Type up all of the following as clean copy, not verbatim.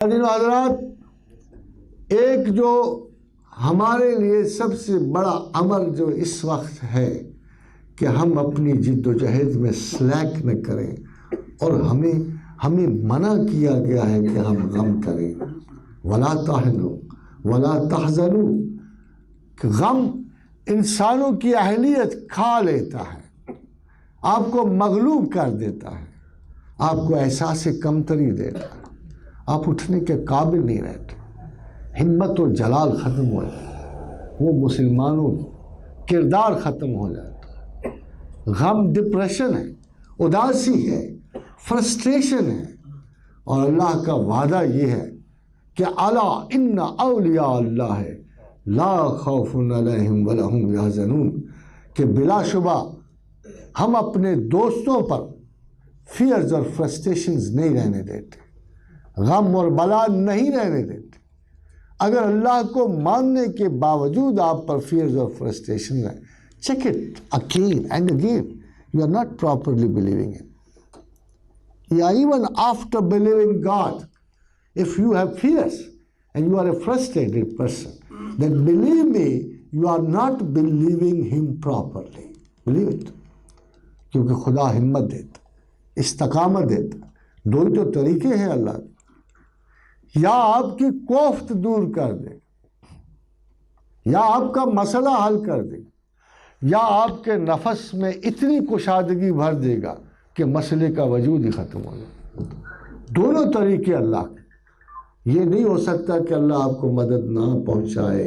حضرات، ایک جو ہمارے لیے سب سے بڑا عمل جو اس وقت ہے کہ ہم اپنی جد و جہد میں سلیک نہ کریں، اور ہمیں منع کیا گیا ہے کہ ہم غم کریں. وَلَا تَحْنُوا وَلَا تَحْزَنُوا، کہ غم انسانوں کی اہلیت کھا لیتا ہے، آپ کو مغلوب کر دیتا ہے، آپ کو احساس کمتری دیتا ہے، آپ اٹھنے کے قابل نہیں رہتے، ہمت و جلال ختم ہو جاتا ہے، وہ مسلمانوں کردار ختم ہو جاتا ہے. غم ڈپریشن ہے، اداسی ہے، فرسٹریشن ہے، اور اللہ کا وعدہ یہ ہے کہ الا ان اولیاء اللہ لا خوف علیہم ولا هم یحزنون، کہ بلا شبہ ہم اپنے دوستوں پر فیئرز اور فرسٹریشنز نہیں رہنے دیتے، غم اور بلا نہیں رہنے دیتے. اگر اللہ کو ماننے کے باوجود آپ پر فیئرز اور فرسٹریشن ہے، check it again and again. You are not properly believing in. Yeah, even after believing God, if you have fears and you are a frustrated person, then believe me, you are not believing Him properly. Believe it. کیونکہ خدا ہمت دیتا، استقامت دیتا. دو ہی تو طریقے ہیں اللہ کے، یا آپ کی کوفت دور کر دے، یا آپ کا مسئلہ حل کر دے، یا آپ کے نفس میں اتنی کشادگی بھر دے گا کہ مسئلے کا وجود ہی ختم ہو جائے. دونوں طریقے اللہ کے. یہ نہیں ہو سکتا کہ اللہ آپ کو مدد نہ پہنچائے،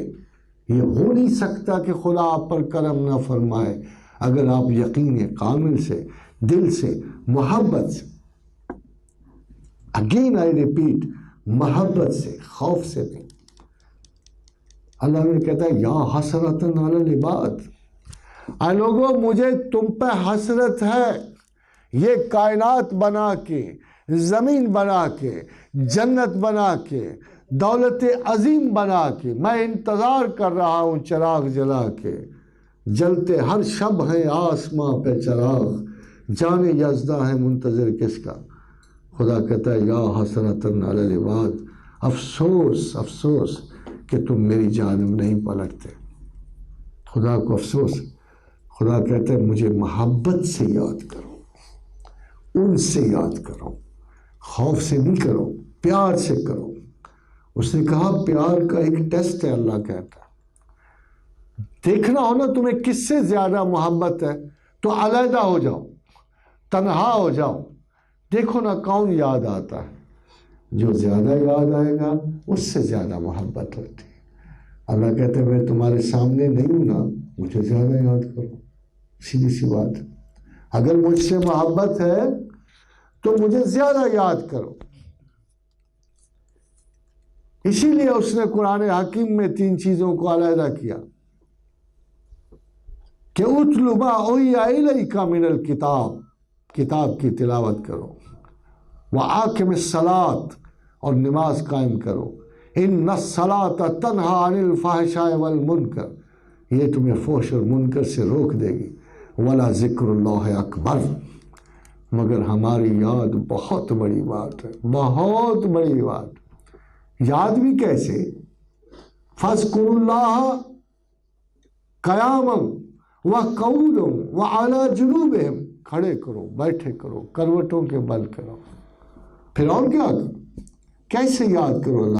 یہ ہو نہیں سکتا کہ خدا آپ پر کرم نہ فرمائے اگر آپ یقین کامل سے، دل سے، محبت سے، اگین آئی ریپیٹ، محبت سے، خوف سے نہیں. اللہ نے کہتا ہے یا حسرتن علی العباد، اے لوگوں مجھے تم پہ حسرت ہے، یہ کائنات بنا کے، زمین بنا کے، جنت بنا کے، دولت عظیم بنا کے، میں انتظار کر رہا ہوں چراغ جلا کے، جلتے ہر شب ہے آسماں پہ چراغ، جانے یزداں ہے منتظر کس کا. خدا کہتا ہے یا حسرتن علی العباد، افسوس افسوس کہ تم میری جانب نہیں پلٹتے. خدا کو افسوس. خدا کہتا ہے مجھے محبت سے یاد کرو، ان سے یاد کرو، خوف سے نہیں کرو، پیار سے کرو. اس نے کہا پیار کا ایک ٹیسٹ ہے. اللہ کہتا ہے دیکھنا ہو نا تمہیں کس سے زیادہ محبت ہے تو علیحدہ ہو جاؤ، تنہا ہو جاؤ، دیکھو نا کون یاد آتا ہے. جو زیادہ یاد آئے گا اس سے زیادہ محبت ہوتی ہے. اللہ کہتے ہیں میں تمہارے سامنے نہیں ہوں نا، مجھے زیادہ یاد کرو. سیدھی سی بات. اگر مجھ سے محبت ہے تو مجھے زیادہ یاد کرو. اسی لیے اس نے قرآن حکیم میں 3 چیزوں کو علیحدہ کیا کہ اتل ما اوحی الیک من الکتاب، کتاب کی تلاوت کرو، واقم الصلاۃ، اور نماز قائم کرو، ان الصلاۃ تنہی عن الفحشاء والمنکر، یہ تمہیں فحش اور منکر سے روک دے گی. ولا ذکر اللہ اکبر، مگر ہماری یاد بہت بڑی بات ہے، بہت بڑی بات. یاد بھی کیسے؟ فاذکروا اللہ قیاما وقعودا وعلی جنوبہم، کھڑے کرو، بیٹھے کرو، کروٹوں کے بل کرو. پھر اور کیا کرو؟ کیسے یاد کرو اللہ؟